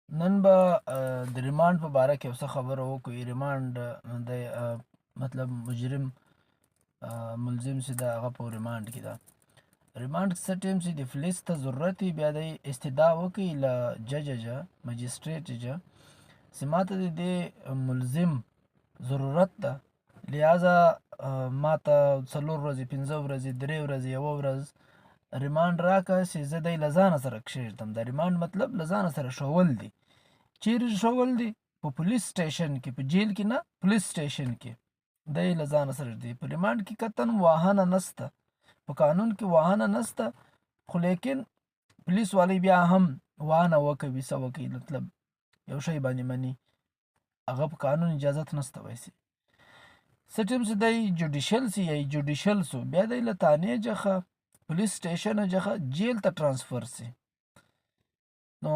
نن به د ریمانډ په باره کې یو څه خبره وکړو. ریمانډ د مطلب مجرم ملزم چې ده هغه په ریمانډ کې ده. ریمانډ څه ټیم چې د فلز ته ضرورت وي بیا د استدعا وکړي له ججه مجسټریټ چې ماته د دې ملزم ضرورت ده، لہذا ماته 4 ورځې 5 ورځې 3 ورځې 1 ورځ ریمانډ راکړه چې زه دی له ځانه سره کښېږدم. د ریمانډ مطلب له ځانه سره ښوول دي. چیرې ښوول دي؟ په پولیس سټیشن کې، په جیل کې نه، پولیس سټیشن کې دی له ځانه سره دی. په ریمانډ کې قطعا واهنه نسته، په قانون کې واهنه نسته، خو لیکن پولیس والی بیا هم واهنه وکوي څه وکړي، مطلب یو شی باندې مني، هغه په قانون اجازت نسته ویسې. څه ټیم چې دی جوډیشل سي یا جوډیشل سو بیا دی له تانې جخه پولیس سټیشن جخه جیل ته ټرانسفر سي. نو